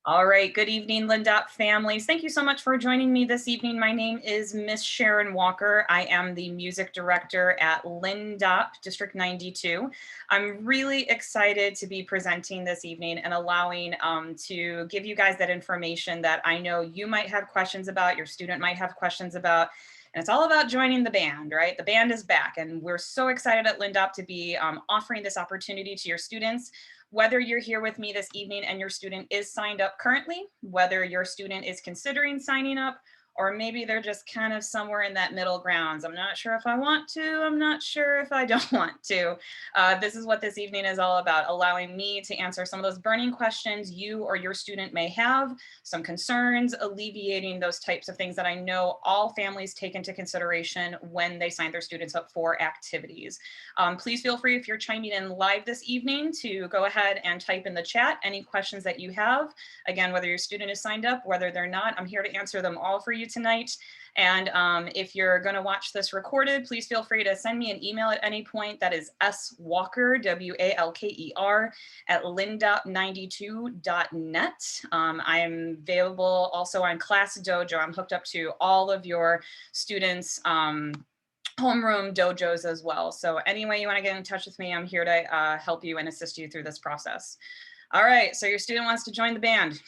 All right, good evening, Lindop families. Thank you so much for joining me this evening. My name is Miss Sharon Walker. I am the music director at Lindop District 92. I'm really excited to be presenting this evening and allowing to give you guys that information that I know you might have questions about, your student might have questions about. And it's all about joining the band, right? The band is back, and we're so excited at Lindop to be offering this opportunity to your students. Whether you're here with me this evening and your student is signed up currently, whether your student is considering signing up, or maybe they're just kind of somewhere in that middle grounds. I'm not sure if I want to, I'm not sure if I don't want to. This is what this evening is all about, allowing me to answer some of those burning questions you or your student may have, some concerns, alleviating those types of things that I know all families take into consideration when they sign their students up for activities. Please feel free, if you're chiming in live this evening, to go ahead and type in the chat any questions that you have. Again, whether your student is signed up, whether they're not, I'm here to answer them all for you tonight. And if you're going to watch this recorded, please feel free to send me an email at any point. That is swalker, W-A-L-K-E-R, at lindop92.net. I am available also on Class Dojo. I'm hooked up to all of your students' homeroom dojos as well. So any way you want to get in touch with me, I'm here to help you and assist you through this process. All right, so your student wants to join the band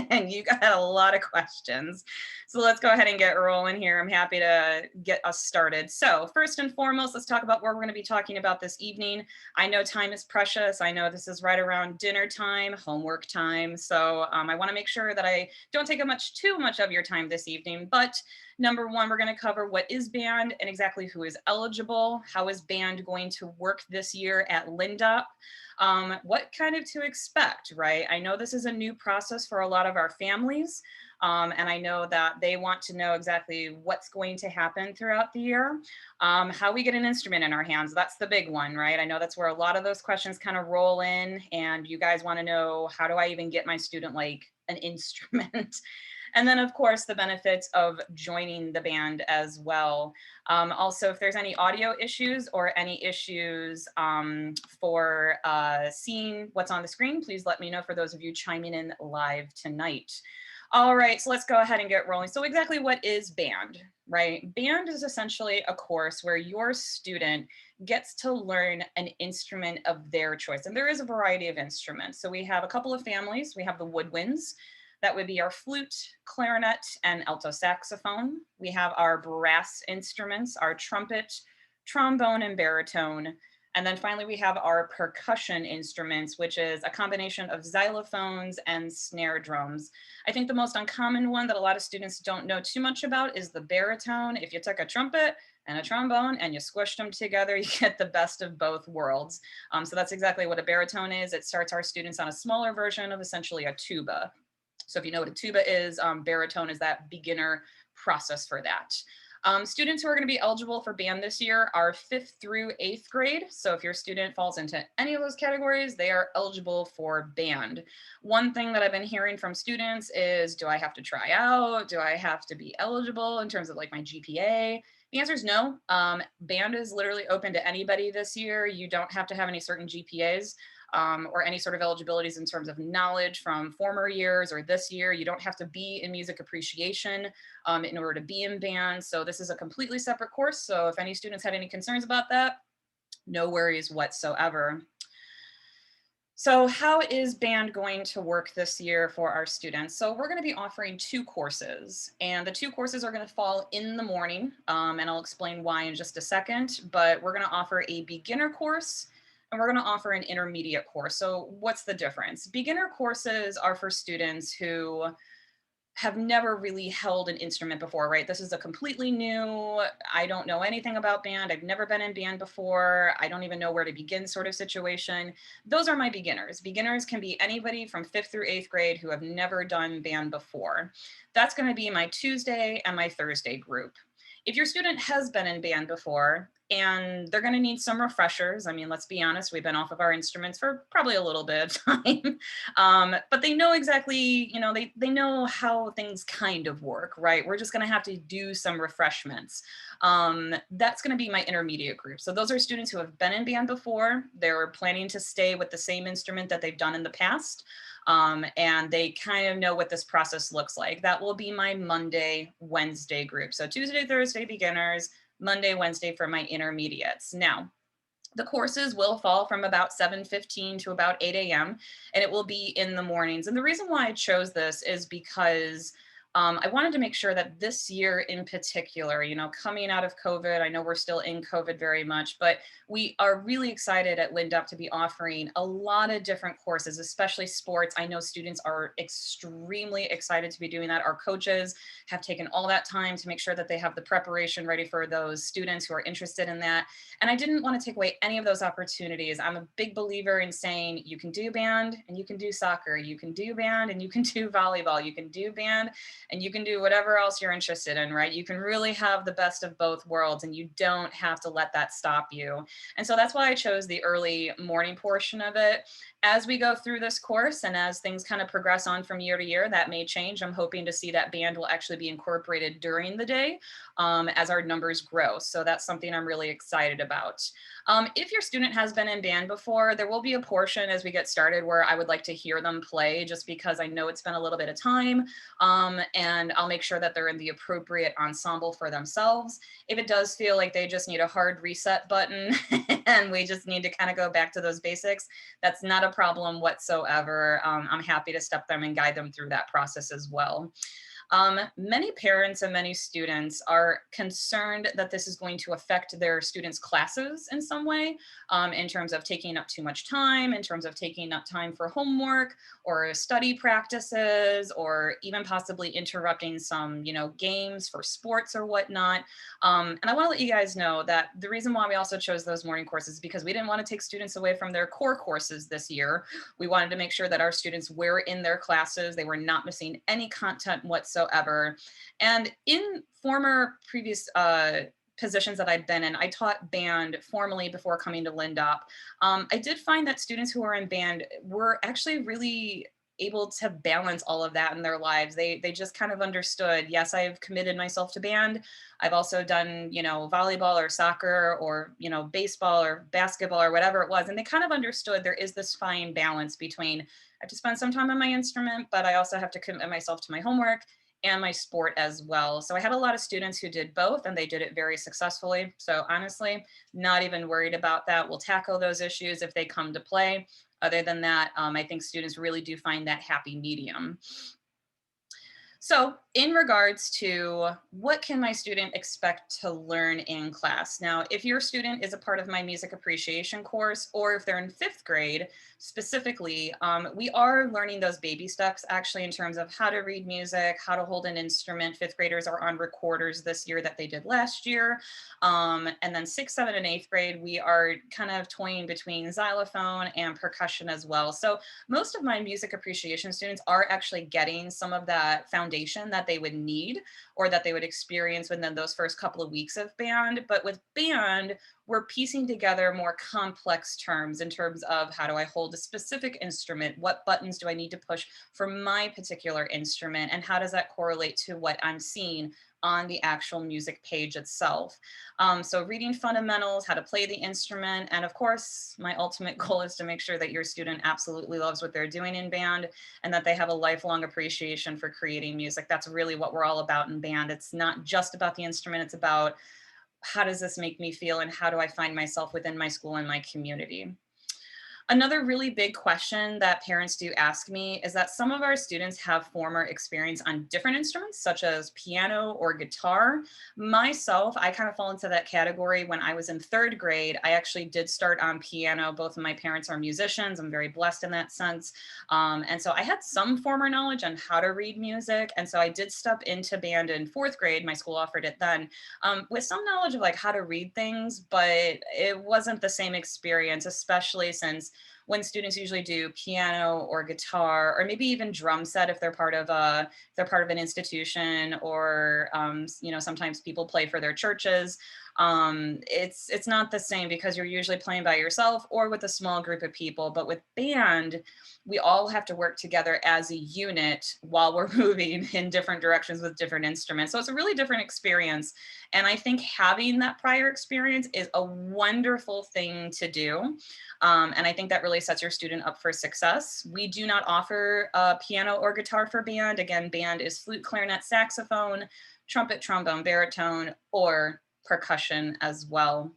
and you got a lot of questions. So let's go ahead and get rolling here. I'm happy to get us started. So first and foremost, let's talk about what we're going to be talking about this evening. I know time is precious. I know this is right around dinner time, homework time. So I want to make sure that I don't take too much of your time this evening. But number one, we're going to cover what is band and exactly who is eligible. How is band going to work this year at Lindop? What kind of to expect, right? I know this is a new process for a lot of our families, and I know that they want to know exactly what's going to happen throughout the year. How we get an instrument in our hands, that's the big one, right? I know that's where a lot of those questions kind of roll in, and you guys want to know, how do I even get my student like an instrument? And then, of course, the benefits of joining the band as well. Also, if there's any audio issues or any issues for seeing what's on the screen, please let me know, for those of you chiming in live tonight. All right, so let's go ahead and get rolling. So exactly what is band, right? Band is essentially a course where your student gets to learn an instrument of their choice. And there is a variety of instruments. So we have a couple of families. We have the woodwinds. That would be our flute, clarinet, and alto saxophone. We have our brass instruments, our trumpet, trombone, and baritone. And then finally, we have our percussion instruments, which is a combination of xylophones and snare drums. I think the most uncommon one that a lot of students don't know too much about is the baritone. If you took a trumpet and a trombone and you squished them together, you get the best of both worlds. So that's exactly what a baritone is. It starts our students on a smaller version of essentially a tuba. So if you know what a tuba is, baritone is that beginner process for that. Students who are going to be eligible for band this year are 5th through 8th grade. So if your student falls into any of those categories, they are eligible for band. One thing that I've been hearing from students is, do I have to try out? Do I have to be eligible in terms of like my GPA? The answer is no. Band is literally open to anybody this year. You don't have to have any certain GPAs. Or any sort of eligibilities in terms of knowledge from former years or this year. You don't have to be in music appreciation in order to be in band. So this is a completely separate course. So if any students had any concerns about that, no worries whatsoever. So how is band going to work this year for our students? So we're going to be offering 2 courses, and the 2 courses are going to fall in the morning, and I'll explain why in just a second, but we're going to offer a beginner course and we're going to offer an intermediate course. So what's the difference? Beginner courses are for students who have never really held an instrument before, right? This is a completely new, I don't know anything about band. I've never been in band before. I don't even know where to begin sort of situation. Those are my beginners. Beginners can be anybody from 5th through 8th grade who have never done band before. That's going to be my Tuesday and my Thursday group. If your student has been in band before, and they're going to need some refreshers. I mean, let's be honest, we've been off of our instruments for probably a little bit of time. But they know exactly, they know how things kind of work, right? We're just going to have to do some refreshments. That's going to be my intermediate group. So those are students who have been in band before. They're planning to stay with the same instrument that they've done in the past. And they kind of know what this process looks like. That will be my Monday, Wednesday group. So Tuesday, Thursday, beginners, Monday, Wednesday for my intermediates. Now, the courses will fall from about 7:15 to about 8 a.m. and it will be in the mornings. And the reason why I chose this is because I wanted to make sure that this year in particular, coming out of COVID, I know we're still in COVID very much, but we are really excited at Lindop to be offering a lot of different courses, especially sports. I know students are extremely excited to be doing that. Our coaches have taken all that time to make sure that they have the preparation ready for those students who are interested in that. And I didn't want to take away any of those opportunities. I'm a big believer in saying you can do band and you can do soccer, you can do band and you can do volleyball, you can do band and you can do whatever else you're interested in, right? You can really have the best of both worlds and you don't have to let that stop you. And so that's why I chose the early morning portion of it. As we go through this course and as things kind of progress on from year to year, that may change. I'm hoping to see that band will actually be incorporated during the day as our numbers grow. So that's something I'm really excited about. If your student has been in band before, there will be a portion as we get started where I would like to hear them play just because I know it's been a little bit of time and I'll make sure that they're in the appropriate ensemble for themselves. If it does feel like they just need a hard reset button and we just need to kind of go back to those basics, that's not a problem whatsoever. I'm happy to step them and guide them through that process as well. Many parents and many students are concerned that this is going to affect their students' classes in some way, in terms of taking up too much time, in terms of taking up time for homework or study practices, or even possibly interrupting some, games for sports or whatnot. And I want to let you guys know that the reason why we also chose those morning courses is because we didn't want to take students away from their core courses this year. We wanted to make sure that our students were in their classes. They were not missing any content whatsoever. And in former previous positions that I'd been in, I taught band formally before coming to Lindop. I did find that students who are in band were actually really able to balance all of that in their lives. They just kind of understood, yes, I've committed myself to band. I've also done, volleyball or soccer or, baseball or basketball or whatever it was. And they kind of understood there is this fine balance between I have to spend some time on my instrument, but I also have to commit myself to my homework and my sport as well. So I had a lot of students who did both and they did it very successfully. So honestly, not even worried about that. We'll tackle those issues if they come to play. Other than that, I think students really do find that happy medium. So in regards to what can my student expect to learn in class? Now, if your student is a part of my music appreciation course, or if they're in 5th grade specifically, we are learning those baby steps actually in terms of how to read music, how to hold an instrument. 5th graders are on recorders this year that they did last year. And then 6th, 7th, and 8th grade, we are kind of toying between xylophone and percussion as well. So most of my music appreciation students are actually getting some of that foundation that they would need or that they would experience within those first couple of weeks of band. But with band, we're piecing together more complex terms in terms of how do I hold a specific instrument? What buttons do I need to push for my particular instrument? And how does that correlate to what I'm seeing on the actual music page itself? So reading fundamentals, how to play the instrument. And of course, my ultimate goal is to make sure that your student absolutely loves what they're doing in band and that they have a lifelong appreciation for creating music. That's really what we're all about in band. It's not just about the instrument, it's about how does this make me feel and how do I find myself within my school and my community? Another really big question that parents do ask me is that some of our students have former experience on different instruments, such as piano or guitar. Myself, I kind of fall into that category. When I was in 3rd grade, I actually did start on piano. Both of my parents are musicians. I'm very blessed in that sense. And so I had some former knowledge on how to read music. And so I did step into band in 4th grade. My school offered it then, with some knowledge of like how to read things, but it wasn't the same experience, especially since when students usually do piano or guitar, or maybe even drum set if they're part of an institution, or sometimes people play for their churches. It's not the same because you're usually playing by yourself or with a small group of people. But with band, we all have to work together as a unit while we're moving in different directions with different instruments. So it's a really different experience. And I think having that prior experience is a wonderful thing to do. And I think that really sets your student up for success. We do not offer piano or guitar for band. Again, band is flute, clarinet, saxophone, trumpet, trombone, baritone, or percussion as well.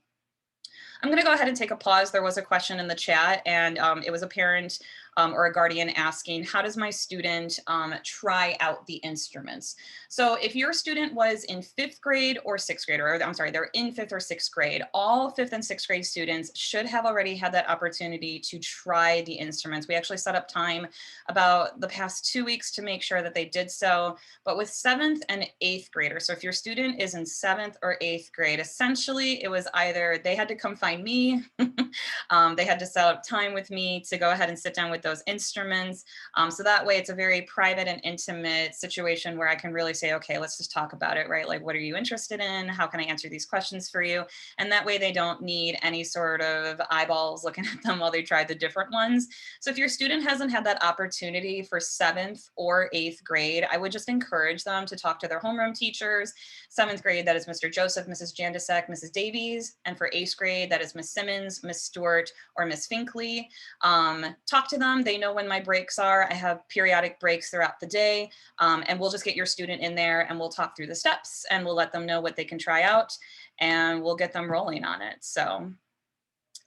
I'm going to go ahead and take a pause. There was a question in the chat, and it was a parent or a guardian asking, how does my student try out the instruments? So if your student was in 5th grade or 6th grade, or I'm sorry, they're in 5th or 6th grade, all 5th and 6th grade students should have already had that opportunity to try the instruments. We actually set up time about the past 2 weeks to make sure that they did so. But with 7th and 8th graders, so if your student is in 7th or 8th grade, essentially it was either they had to come find me, they had to set up time with me to go ahead and sit down with those instruments. So that way it's a very private and intimate situation where I can really say, okay, let's just talk about it, right? Like, what are you interested in? How can I answer these questions for you? And that way they don't need any sort of eyeballs looking at them while they try the different ones. So if your student hasn't had that opportunity for 7th or 8th grade, I would just encourage them to talk to their homeroom teachers. 7th grade, that is Mr. Joseph, Mrs. Jandisek, Mrs. Davies. And for 8th grade, that is Miss Simmons, Miss Stewart, or Miss Finkley. Talk to them. They know when my breaks are. I have periodic breaks throughout the day, and we'll just get your student in there and we'll talk through the steps and we'll let them know what they can try out and we'll get them rolling on it. So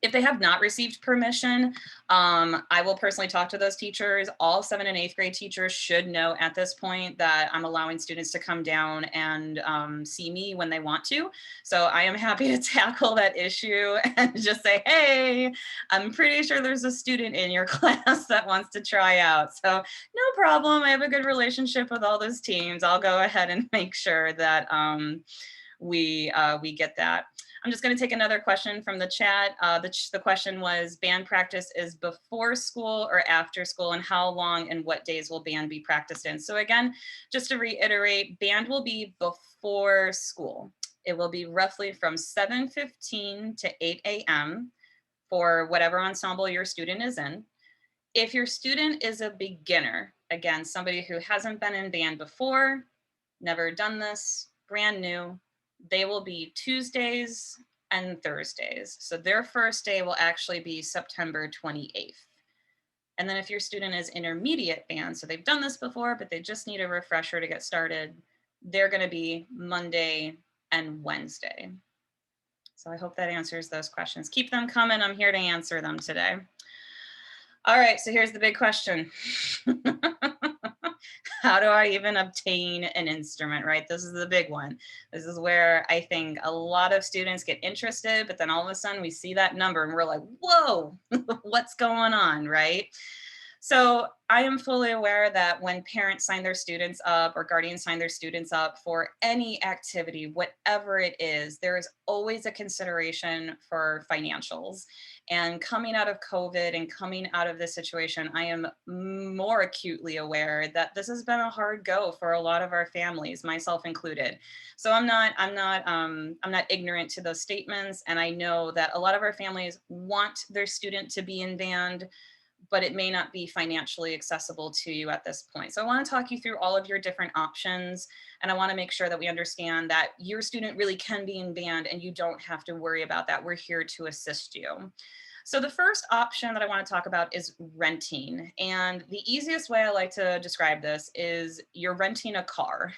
if they have not received permission, I will personally talk to those teachers. All 7th and 8th grade teachers should know at this point that I'm allowing students to come down and see me when they want to. So I am happy to tackle that issue and just say, hey, I'm pretty sure there's a student in your class that wants to try out. So no problem. I have a good relationship with all those teams. I'll go ahead and make sure that we get that. I'm just going to take another question from the chat. The question was, band practice is before school or after school, and how long and what days will band be practiced in? So again, just to reiterate, band will be before school. It will be roughly from 7:15 to 8 a.m. for whatever ensemble your student is in. If your student is a beginner, again, somebody who hasn't been in band before, never done this, brand new, they will be Tuesdays and Thursdays. So their first day will actually be September 28th. And then if your student is intermediate band, so they've done this before, but they just need a refresher to get started, they're going to be Monday and Wednesday. So I hope that answers those questions. Keep them coming. I'm here to answer them today. All right, so here's the big question. How do I even obtain an instrument, right? This is the big one. This is where I think a lot of students get interested, but then all of a sudden we see that number and we're like, whoa, what's going on, right? So I am fully aware that when parents sign their students up or guardians sign their students up for any activity, whatever it is, there is always a consideration for financials. And coming out of COVID and coming out of this situation, I am more acutely aware that this has been a hard go for a lot of our families, myself included. So I'm not ignorant to those statements, and I know that a lot of our families want their student to be in band, but it may not be financially accessible to you at this point. So I want to talk you through all of your different options. And I want to make sure that we understand that your student really can be in band and you don't have to worry about that. We're here to assist you. So the first option that I want to talk about is renting. And the easiest way I like to describe this is you're renting a car.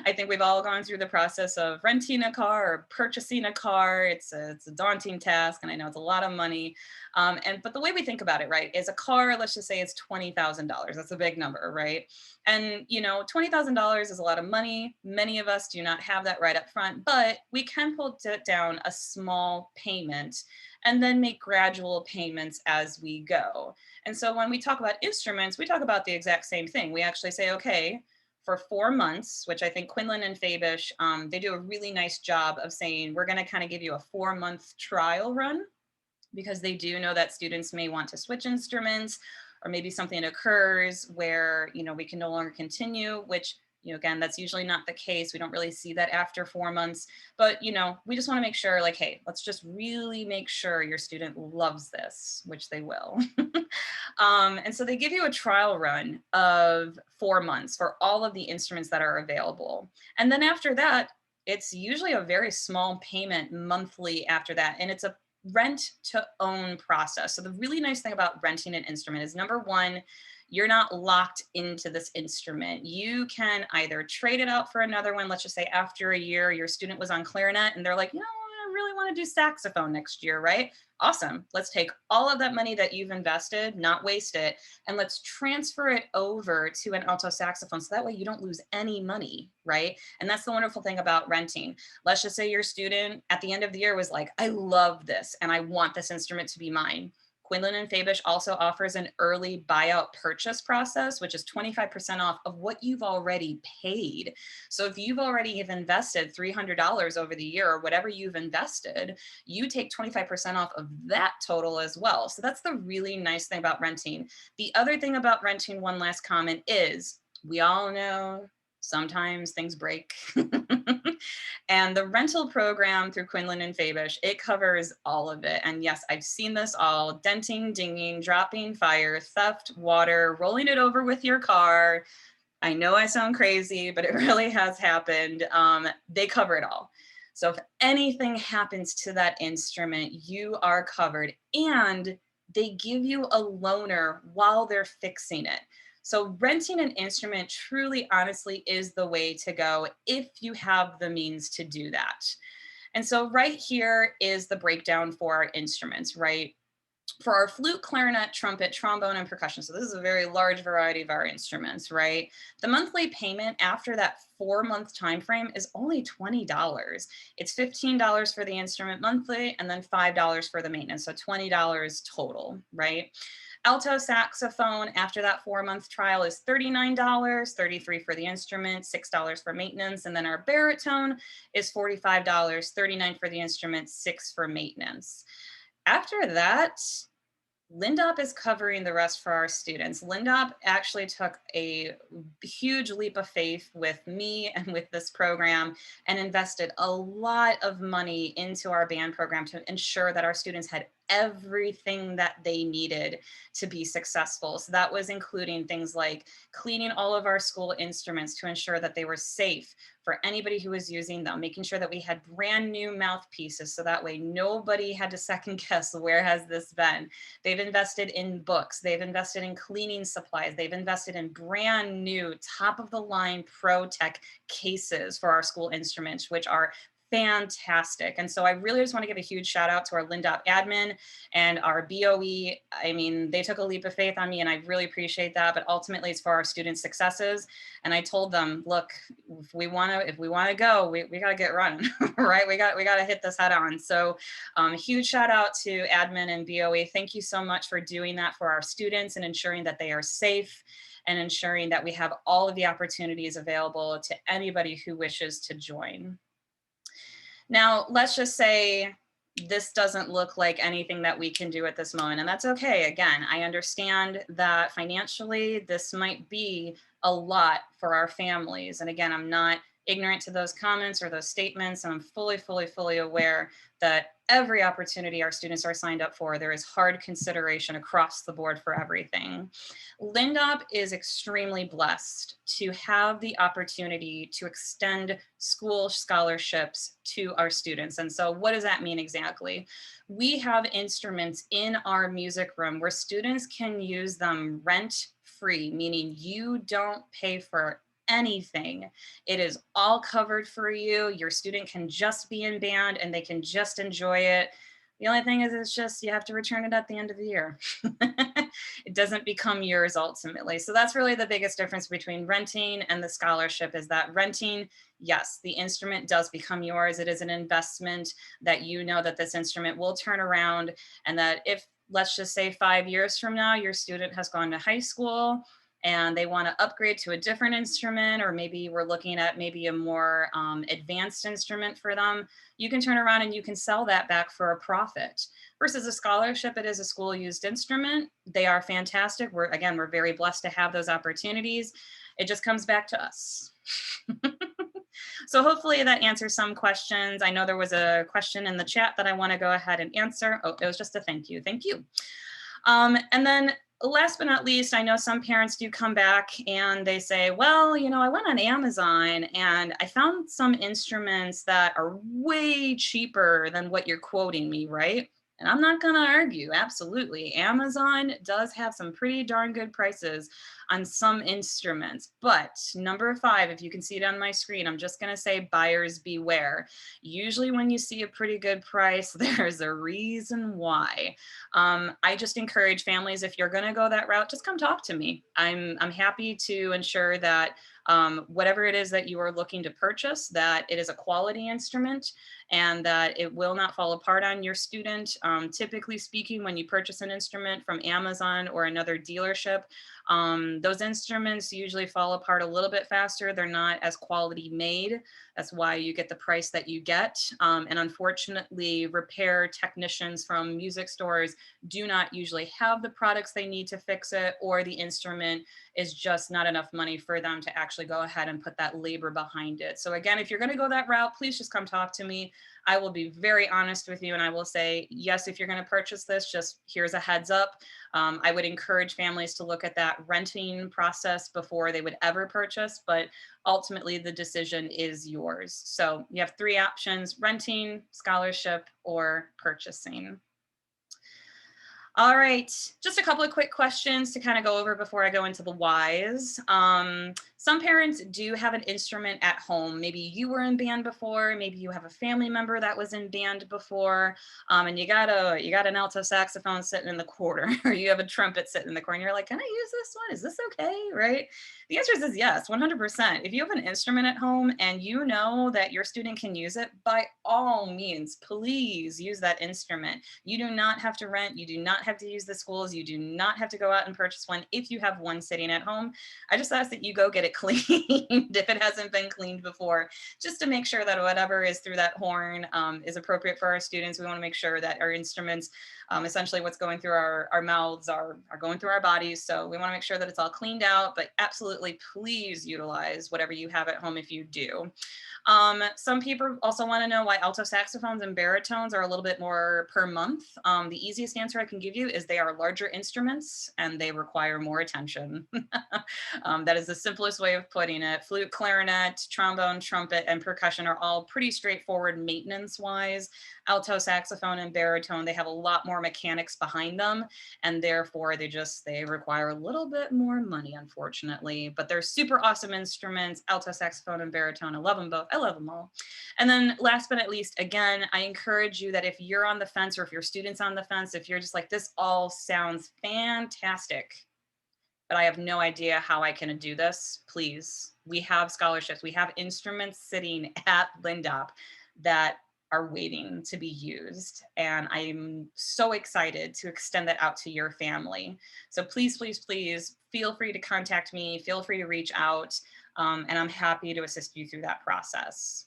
I think we've all gone through the process of renting a car or purchasing a car. It's a daunting task, and I know it's a lot of money. But the way we think about it, right, is a car, let's just say it's $20,000. That's a big number, right? And, you know, $20,000 is a lot of money. Many of us do not have that right up front, but we can pull down a small payment and then make gradual payments as we go. And so when we talk about instruments, we talk about the exact same thing. We actually say, okay, for 4 months, which I think Quinlan and Fabish, they do a really nice job of saying, we're gonna kind of give you a 4-month trial run, because they do know that students may want to switch instruments, or maybe something occurs where, you know, we can no longer continue, which Again, that's usually not the case. We don't really see that after 4 months, but we just want to make sure, like, hey, let's just really make sure your student loves this, which they will. And so they give you a trial run of 4 months for all of the instruments that are available. And then after that, it's usually a very small payment monthly after that. And it's a rent to own process. So the really nice thing about renting an instrument is, number one, you're not locked into this instrument. You can either trade it out for another one. Let's just say after a year, your student was on clarinet and they're like, I really want to do saxophone next year, right? Awesome. Let's take all of that money that you've invested, not waste it, and let's transfer it over to an alto saxophone. So that way you don't lose any money, right? And that's the wonderful thing about renting. Let's just say your student at the end of the year was like, I love this and I want this instrument to be mine. Quinlan and Fabish also offers an early buyout purchase process, which is 25% off of what you've already paid. So if you've already have invested $300 over the year or whatever you've invested, you take 25% off of that total as well. So that's the really nice thing about renting. The other thing about renting, one last comment, is we all know sometimes things break. And the rental program through Quinlan and Fabish, it covers all of it. And yes, I've seen this all: denting, dinging, dropping, fire, theft, water, rolling it over with your car. I know I sound crazy, but it really has happened. They cover it all. So if anything happens to that instrument, you are covered. And they give you a loaner while they're fixing it. So renting an instrument truly, honestly, is the way to go if you have the means to do that. And so right here is the breakdown for our instruments, right? For our flute, clarinet, trumpet, trombone, and percussion. So this is a very large variety of our instruments, right? The monthly payment after that 4-month time frame is only $20. It's $15 for the instrument monthly and then $5 for the maintenance. So $20 total, right? Alto saxophone after that 4-month trial is $39, $33 for the instrument, $6 for maintenance. And then our baritone is $45, $39 for the instrument, $6 for maintenance. After that, Lindop is covering the rest for our students. Lindop actually took a huge leap of faith with me and with this program and invested a lot of money into our band program to ensure that our students had everything that they needed to be successful. So that was including things like cleaning all of our school instruments to ensure that they were safe for anybody who was using them, making sure that we had brand new mouthpieces so that way nobody had to second guess, where has this been? They've invested in books, they've invested in cleaning supplies, they've invested in brand new top of the line pro tech cases for our school instruments, which are fantastic. And so I really just want to give a huge shout out to our Lindop admin and our BOE. I mean, they took a leap of faith on me and I really appreciate that, but ultimately it's for our students' successes. And I told them, look, if we want to go, we got to get running, right? We got to hit this head on. So huge shout out to admin and BOE. Thank you so much for doing that for our students and ensuring that they are safe and ensuring that we have all of the opportunities available to anybody who wishes to join. Now, let's just say this doesn't look like anything that we can do at this moment, and that's okay. Again, I understand that financially this might be a lot for our families. And again, I'm not ignorant to those comments or those statements, and I'm fully aware that every opportunity our students are signed up for, there is hard consideration across the board for everything. Lindop is extremely blessed to have the opportunity to extend school scholarships to our students. And so what does that mean exactly? We have instruments in our music room where students can use them rent-free, meaning you don't pay for anything. It is all covered for you. Your student can just be in band and they can just enjoy it. The only thing is, it's just you have to return it at the end of the year. It doesn't become yours ultimately. So that's really the biggest difference between renting and the scholarship, is that renting, yes, the instrument does become yours. It is an investment that you know that this instrument will turn around, and that if, let's just say 5 years from now, your student has gone to high school and they want to upgrade to a different instrument, or maybe we're looking at maybe a more advanced instrument for them, you can turn around and you can sell that back for a profit. Versus a scholarship, it is a school used instrument. They are fantastic. We're very blessed to have those opportunities. It just comes back to us. So hopefully that answers some questions. I know there was a question in the chat that I want to go ahead and answer. Oh, it was just a thank you. Thank you. And then last but not least, I know some parents do come back and they say, well, you know, I went on Amazon and I found some instruments that are way cheaper than what you're quoting me, right? And I'm not going to argue. Absolutely. Amazon does have some pretty darn good prices on some instruments. But number 5, if you can see it on my screen, I'm just going to say buyers beware. Usually when you see a pretty good price, there's a reason why. I just encourage families, if you're going to go that route, just come talk to me. I'm happy to ensure that whatever it is that you are looking to purchase, that it is a quality instrument and that it will not fall apart on your student. Typically speaking, when you purchase an instrument from Amazon or another dealership, those instruments usually fall apart a little bit faster. They're not as quality made. That's why you get the price that you get. And unfortunately, repair technicians from music stores do not usually have the products they need to fix it, or the instrument is just not enough money for them to actually go ahead and put that labor behind it. So again, if you're going to go that route, please just come talk to me. I will be very honest with you and I will say, yes, if you're going to purchase this, just here's a heads up. I would encourage families to look at that renting process before they would ever purchase, but ultimately the decision is yours. So you have 3 options: renting, scholarship, or purchasing. All right, just a couple of quick questions to kind of go over before I go into the whys. Some parents do have an instrument at home. Maybe you were in band before, maybe you have a family member that was in band before, and you got an alto saxophone sitting in the corner, or you have a trumpet sitting in the corner. You're like, can I use this one? Is this okay? Right? The answer is yes, 100%. If you have an instrument at home and you know that your student can use it, by all means, please use that instrument. You do not have to rent. You do not have to use the schools. You do not have to go out and purchase one if you have one sitting at home. I just ask that you go get it cleaned if it hasn't been cleaned before, just to make sure that whatever is through that horn is appropriate for our students. We want to make sure that our instruments, essentially what's going through our mouths are going through our bodies. So we want to make sure that it's all cleaned out, but absolutely please utilize whatever you have at home if you do. Some people also want to know why alto saxophones and baritones are a little bit more per month. The easiest answer I can give you is they are larger instruments and they require more attention. That is the simplest way of putting it. Flute, clarinet, trombone, trumpet, and percussion are all pretty straightforward maintenance-wise. Alto saxophone and baritone, they have a lot more mechanics behind them, and therefore they require a little bit more money, unfortunately. But they're super awesome instruments, alto saxophone and baritone. I love them both. I love them all. And then last but not least, again, I encourage you that if you're on the fence, or if your student's on the fence, if you're just like, this all sounds fantastic, but I have no idea how I can do this, please, we have scholarships. We have instruments sitting at Lindop that are waiting to be used. And I'm so excited to extend that out to your family. So please, please, please feel free to contact me, feel free to reach out, and I'm happy to assist you through that process.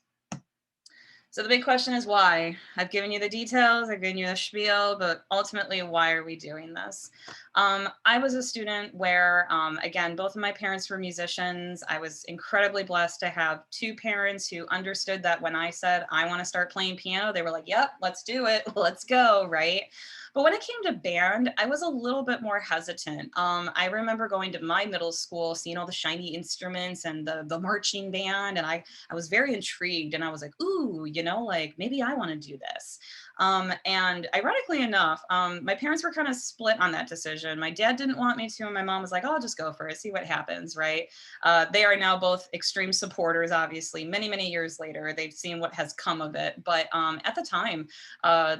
So the big question is why? I've given you the details, I've given you the spiel, but ultimately, why are we doing this? I was a student where, again, both of my parents were musicians. I was incredibly blessed to have 2 parents who understood that when I said, I want to start playing piano, they were like, yep, let's do it, let's go, right? But when it came to band, I was a little bit more hesitant. I remember going to my middle school, seeing all the shiny instruments and the marching band, and I was very intrigued, and I was like, ooh, you know, like maybe I want to do this. And ironically enough, my parents were kind of split on that decision. My dad didn't want me to, and my mom was like, oh, I'll just go for it, see what happens, right? They are now both extreme supporters, obviously. Many, many years later, they've seen what has come of it. But at the time,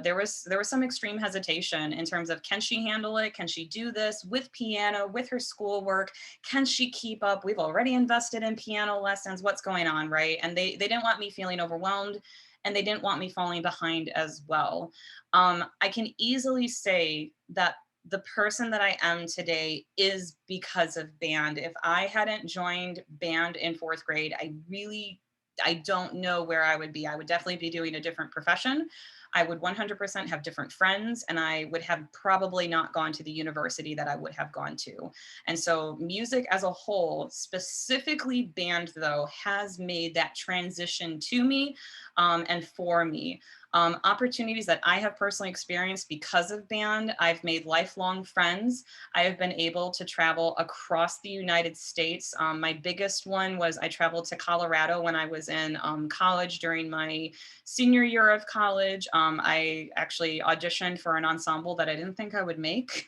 there was some extreme hesitation in terms of, can she handle it? Can she do this with piano, with her schoolwork? Can she keep up? We've already invested in piano lessons. What's going on, right? And they didn't want me feeling overwhelmed, and they didn't want me falling behind as well. I can easily say that the person that I am today is because of band. If I hadn't joined band in 4th grade, I don't know where I would be. I would definitely be doing a different profession. I would 100% have different friends, and I would have probably not gone to the university that I would have gone to. And so music as a whole, specifically band though, has made that transition to me and for me. Opportunities that I have personally experienced because of band, I've made lifelong friends. I have been able to travel across the United States. My biggest one was I traveled to Colorado when I was in college during my senior year of college. I actually auditioned for an ensemble that I didn't think I would make.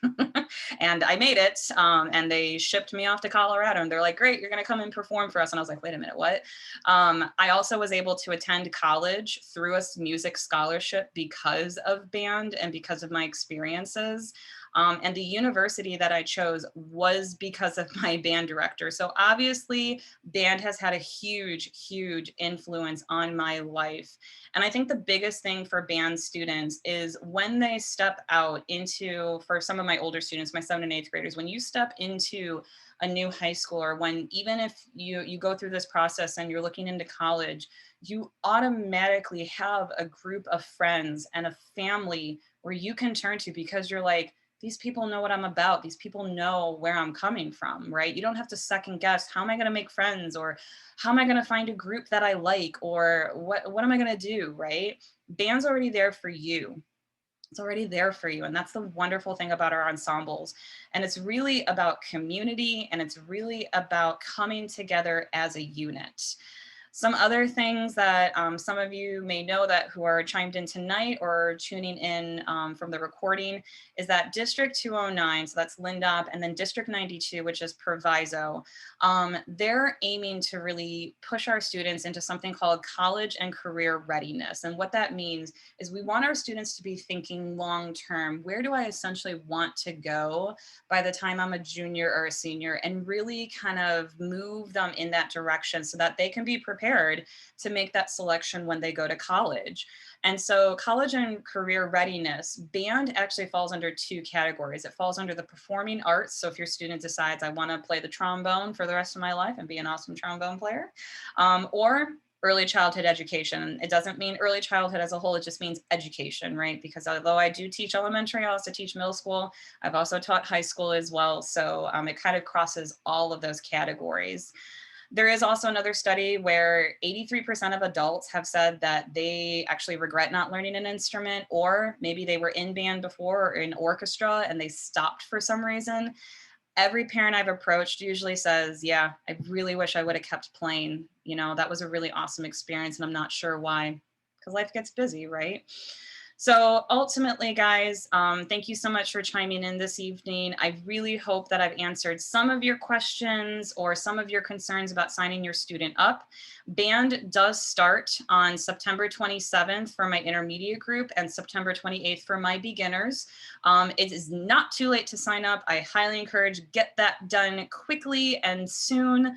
And I made it, and they shipped me off to Colorado, and they're like, great, you're gonna come and perform for us. And I was like, wait a minute, what? I also was able to attend college through a music scholarship because of band and because of my experiences. And the university that I chose was because of my band director. So obviously band has had a huge, huge influence on my life. And I think the biggest thing for band students is when they step out into, for some of my older students, my 7th and 8th graders, when you step into a new high school, or when, even if you go through this process and you're looking into college, you automatically have a group of friends and a family where you can turn to, because you're like, these people know what I'm about. These people know where I'm coming from, right? You don't have to second guess, how am I going to make friends, or how am I going to find a group that I like, or what am I going to do, right? Band's already there for you. It's already there for you. And that's the wonderful thing about our ensembles. And it's really about community, and it's really about coming together as a unit. Some other things that some of you may know that who are chimed in tonight or tuning in from the recording is that District 209, so that's Lindop, and then District 92, which is Proviso, they're aiming to really push our students into something called college and career readiness. And what that means is we want our students to be thinking long-term, where do I essentially want to go by the time I'm a junior or a senior, and really kind of move them in that direction so that they can be prepared to make that selection when they go to college. And so college and career readiness, band actually falls under 2 categories. It falls under the performing arts. So if your student decides I want to play the trombone for the rest of my life and be an awesome trombone player, or early childhood education. It doesn't mean early childhood as a whole, it just means education, right? Because although I do teach elementary, I also teach middle school. I've also taught high school as well. So it kind of crosses all of those categories. There is also another study where 83% of adults have said that they actually regret not learning an instrument, or maybe they were in band before or in orchestra and they stopped for some reason. Every parent I've approached usually says, yeah, I really wish I would have kept playing. You know, that was a really awesome experience and I'm not sure why, because life gets busy, right? So ultimately, guys, thank you so much for chiming in this evening. I really hope that I've answered some of your questions or some of your concerns about signing your student up. Band does start on September 27th for my intermediate group and September 28th for my beginners. It is not too late to sign up. I highly encourage get that done quickly and soon,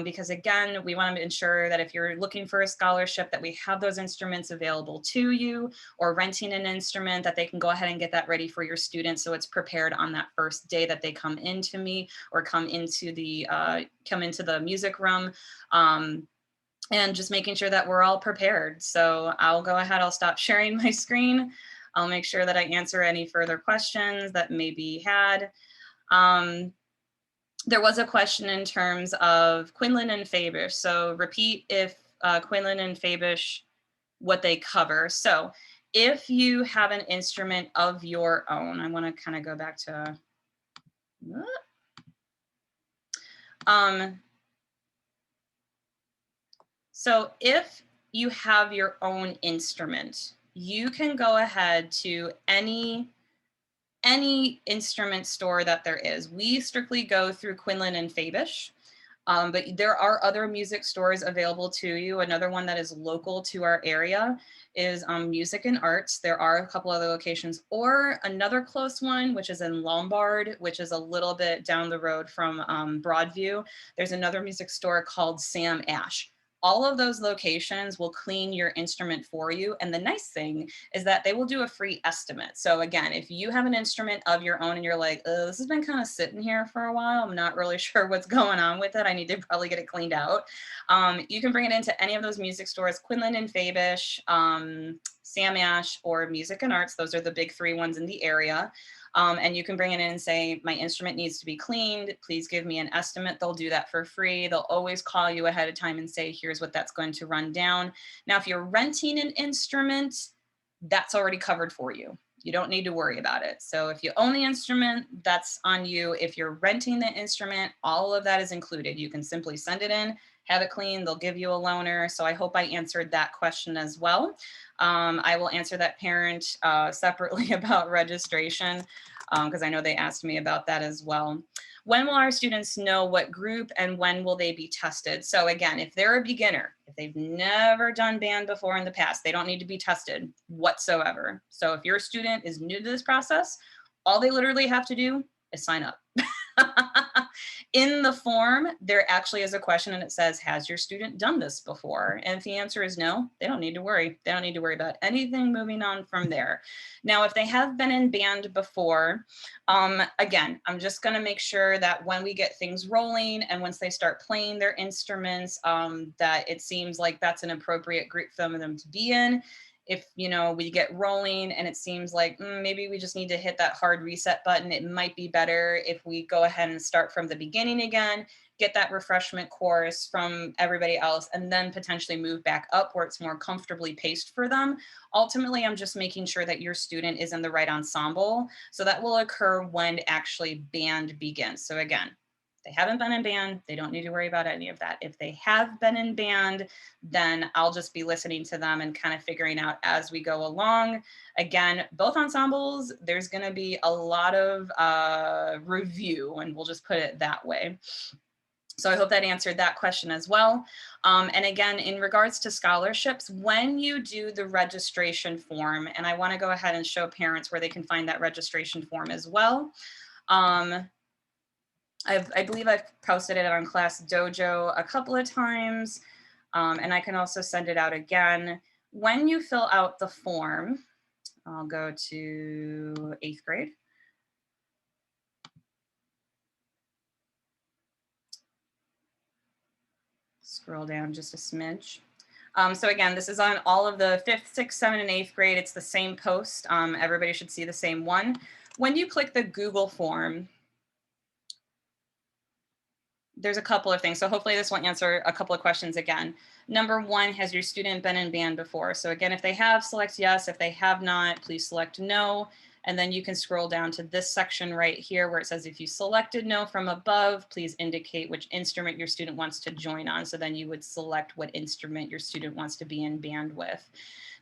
because again, we want to ensure that if you're looking for a scholarship, that we have those instruments available to you, or renting an instrument, that they can go ahead and get that ready for your students so it's prepared on that first day that they come into me or come into the music room. And just making sure that we're all prepared. So I'll go ahead, I'll stop sharing my screen. I'll make sure that I answer any further questions that may be had. There was a question in terms of Quinlan and Fabish. So repeat if Quinlan and Fabish, what they cover. So if you have an instrument of your own, I want to kind of go back to, so if you have your own instrument, you can go ahead to any instrument store that there is. We strictly go through Quinlan and Fabish. But there are other music stores available to you. Another one that is local to our area is Music and Arts. There are a couple other locations, or another close one, which is in Lombard, which is a little bit down the road from Broadview. There's another music store called Sam Ash. all of those locations will clean your instrument for you. And the nice thing is that they will do a free estimate. So again, if you have an instrument of your own and you're like, oh, this has been kind of sitting here for a while, I'm not really sure what's going on with it, I need to probably get it cleaned out. You can bring it into any of those music stores, Quinlan and Fabish, Sam Ash, or Music and Arts. Those are the big three ones in the area. And you can bring it in and say, my instrument needs to be cleaned. Please give me an estimate. They'll do that for free. They'll always call you ahead of time and say, here's what that's going to run down. Now, if you're renting an instrument, that's already covered for you. You don't need to worry about it. So if you own the instrument, that's on you. If you're renting the instrument, all of that is included. You can simply send it in, have it cleaned, they'll give you a loaner. So I hope I answered that question as well. I will answer that parent separately about registration because I know they asked me about that as well. When will our students know what group and when will they be tested? So again, if they're a beginner, if they've never done band before in the past, they don't need to be tested whatsoever. So if your student is new to this process, all they literally have to do is sign up. In the form, there actually is a question and it says, has your student done this before? And if the answer is no, they don't need to worry. They don't need to worry about anything moving on from there. Now, if they have been in band before, again, I'm just going to make sure that when we get things rolling and once they start playing their instruments, that it seems like that's an appropriate group for them to be in. If, you know, we get rolling and it seems like maybe we just need to hit that hard reset button, it might be better if we go ahead and start from the beginning again, get that refreshment course from everybody else, and then potentially move back up where it's more comfortably paced for them. Ultimately, I'm just making sure that your student is in the right ensemble. So that will occur when actually band begins. So again, they haven't been in band, they don't need to worry about any of that. If they have been in band, then I'll just be listening to them and kind of figuring out as we go along. Again, both ensembles, there's going to be a lot of review, and we'll just put it that way. So I hope that answered that question as well. And again, in regards to scholarships, when you do the registration form, and I want to go ahead and show parents where they can find that registration form as well. I believe I've posted it on Class Dojo a couple of times, and I can also send it out again. When you fill out the form, I'll go to 8th grade. Scroll down just a smidge. So again, this is on all of the 5th, 6th, 7th, and 8th grade. It's the same post. Everybody should see the same one. When you click the Google form, there's a couple of things. So hopefully this will answer a couple of questions again. Number one, has your student been in band before? So again, if they have, select yes. If they have not, please select no. And then you can scroll down to this section right here where it says, if you selected no from above, please indicate which instrument your student wants to join on. So then you would select what instrument your student wants to be in band with.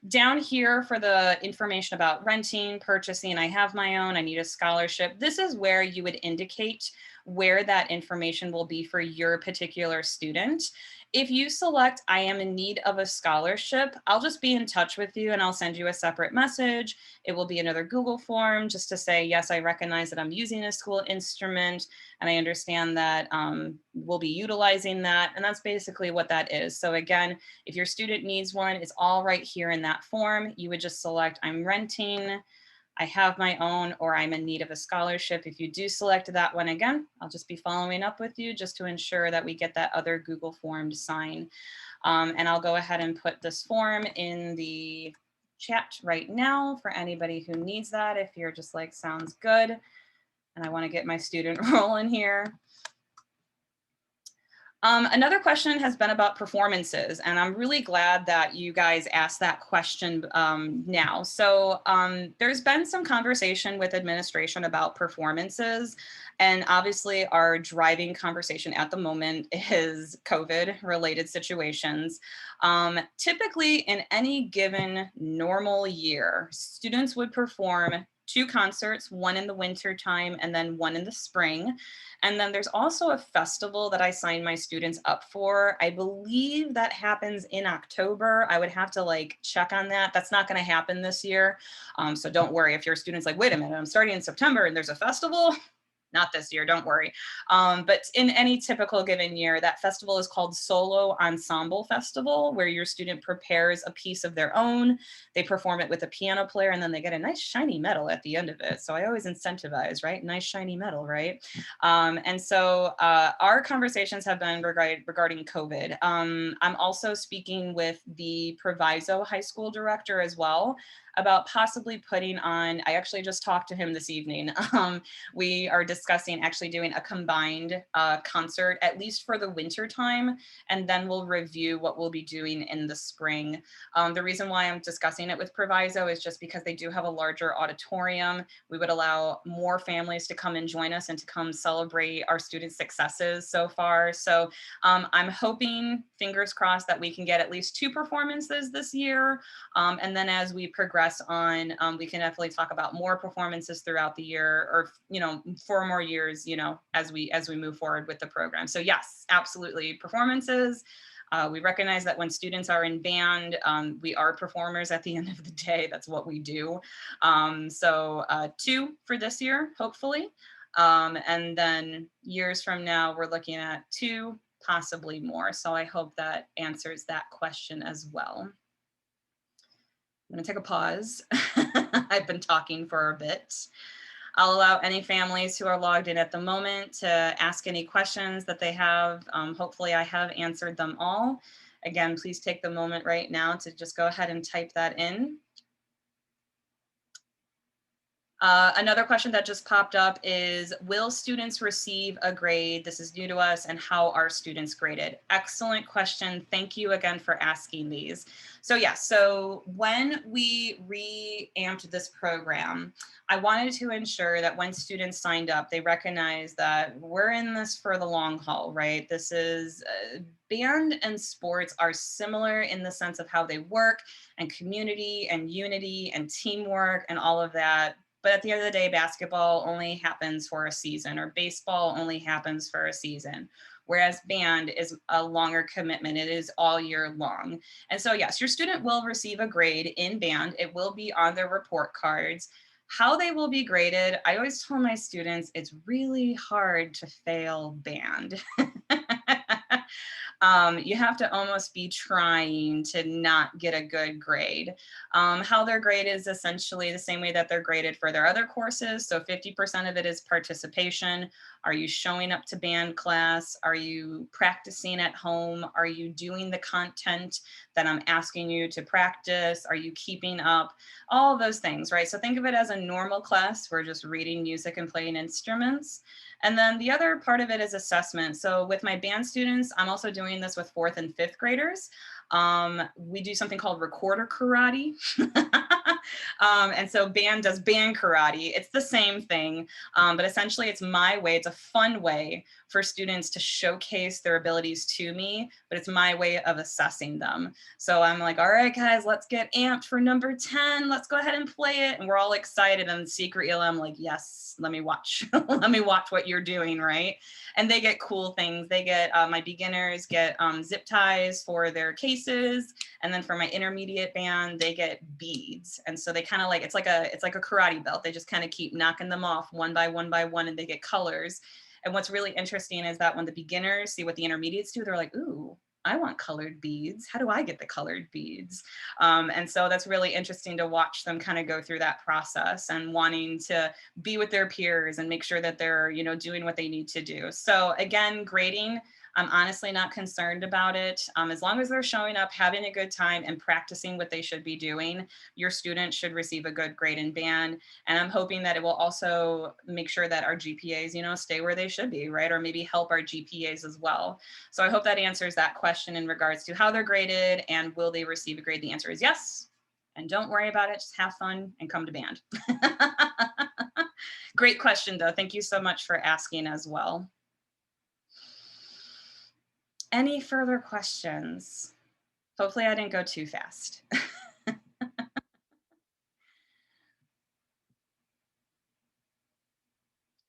Down here for the information about renting, purchasing, I have my own, I need a scholarship. This is where you would indicate where that information will be for your particular student. If you select, I am in need of a scholarship, I'll just be in touch with you and I'll send you a separate message. It will be another Google form just to say, yes, I recognize that I'm using a school instrument and I understand that we'll be utilizing that. And that's basically what that is. So again, if your student needs one, it's all right here in that form. You would just select, I'm renting, I have my own, or I'm in need of a scholarship. If you do select that one again, I'll just be following up with you just to ensure that we get that other Google form to sign. And I'll go ahead and put this form in the chat right now for anybody who needs that. If you're just like, sounds good, and I want to get my student rolling here. Another question has been about performances, and I'm really glad that you guys asked that question now. So there's been some conversation with administration about performances, and obviously our driving conversation at the moment is COVID-related situations. Typically, in any given normal year, students would perform 2 concerts, one in the winter time and then one in the spring. And then there's also a festival that I sign my students up for. I believe that happens in October. I would have to like check on that. That's not going to happen this year. So don't worry if your student's like, wait a minute, I'm starting in September and there's a festival. not this year, don't worry. But in any typical given year, that festival is called Solo Ensemble Festival, where your student prepares a piece of their own. They perform it with a piano player, and then they get a nice shiny medal at the end of it. So I always incentivize, right? Nice shiny medal, right? And so our conversations have been regarding COVID. I'm also speaking with the Proviso High School director as well about possibly putting on, I actually just talked to him this evening. We are discussing actually doing a combined concert, at least for the winter time, and then we'll review what we'll be doing in the spring. The reason why I'm discussing it with Proviso is just because they do have a larger auditorium. We would allow more families to come and join us and to come celebrate our students' successes so far. So I'm hoping, fingers crossed, that we can get at least 2 performances this year. And then as we progress on, we can definitely talk about more performances throughout the year, or 4 more years, as we move forward with the program. So yes, absolutely, performances. We recognize that when students are in band, we are performers at the end of the day. That's what we do. So 2 for this year, hopefully. And then years from now, we're looking at 2, possibly more. So I hope that answers that question as well. I'm gonna take a pause. I've been talking for a bit. I'll allow any families who are logged in at the moment to ask any questions that they have. Hopefully I have answered them all. Again, please take the moment right now to just go ahead and type that in. Another question that just popped up is, will students receive a grade? This is new to us, and how are students graded? Excellent question. Thank you again for asking these. So yeah, so when we reamped this program, I wanted to ensure that when students signed up, they recognize that we're in this for the long haul, right? This is band and sports are similar in the sense of how they work, and community and unity and teamwork and all of that. But at the end of the day, basketball only happens for a season, or baseball only happens for a season. Whereas band is a longer commitment. It is all year long. And so yes, your student will receive a grade in band. It will be on their report cards. How they will be graded, I always tell my students, it's really hard to fail band. You have to almost be trying to not get a good grade. How they're graded is essentially the same way that they're graded for their other courses. So 50% of it is participation. Are you showing up to band class? Are you practicing at home? Are you doing the content that I'm asking you to practice? Are you keeping up? All of those things, right? So think of it as a normal class. We're just reading music and playing instruments. And then the other part of it is assessment. So with my band students, I'm also doing this with 4th and 5th graders. We do something called recorder karate. And so band does band karate. It's the same thing, but essentially it's my way. It's a fun way for students to showcase their abilities to me, but it's my way of assessing them. So I'm like, all right, guys, let's get amped for number 10. Let's go ahead and play it. And we're all excited. And secretly, I'm like, yes, let me watch. Let me watch what you're doing, right? And they get cool things. They get, my beginners get zip ties for their cases. And then for my intermediate band, they get beads. And so they kind of like, it's like a karate belt. They just kind of keep knocking them off one by one by one, and they get colors. And what's really interesting is that when the beginners see what the intermediates do, they're like, ooh, I want colored beads. How do I get the colored beads? And so that's really interesting to watch them kind of go through that process and wanting to be with their peers and make sure that they're, doing what they need to do. So again, grading, I'm honestly not concerned about it. As long as they're showing up, having a good time, and practicing what they should be doing, your student should receive a good grade in band. And I'm hoping that it will also make sure that our GPAs, stay where they should be, right? Or maybe help our GPAs as well. So I hope that answers that question in regards to how they're graded and will they receive a grade. The answer is yes. And don't worry about it. Just have fun and come to band. Great question, though. Thank you so much for asking as well. Any further questions? Hopefully I didn't go too fast.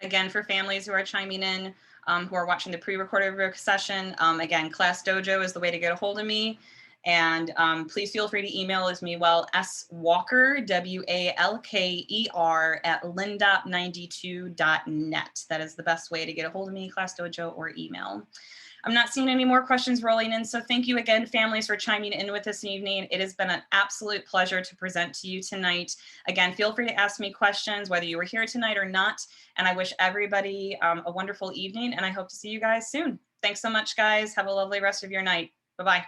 Again, for families who are chiming in, who are watching the pre-recorded session, again, Class Dojo is the way to get a hold of me. And please feel free to email me, S.Walker, WALKER, at lindop92.net. That is the best way to get a hold of me, Class Dojo, or email. I'm not seeing any more questions rolling in, so thank you again, families, for chiming in with this evening. It has been an absolute pleasure to present to you tonight. Again, feel free to ask me questions, whether you were here tonight or not, and I wish everybody a wonderful evening, and I hope to see you guys soon. Thanks so much, guys. Have a lovely rest of your night. Bye-bye.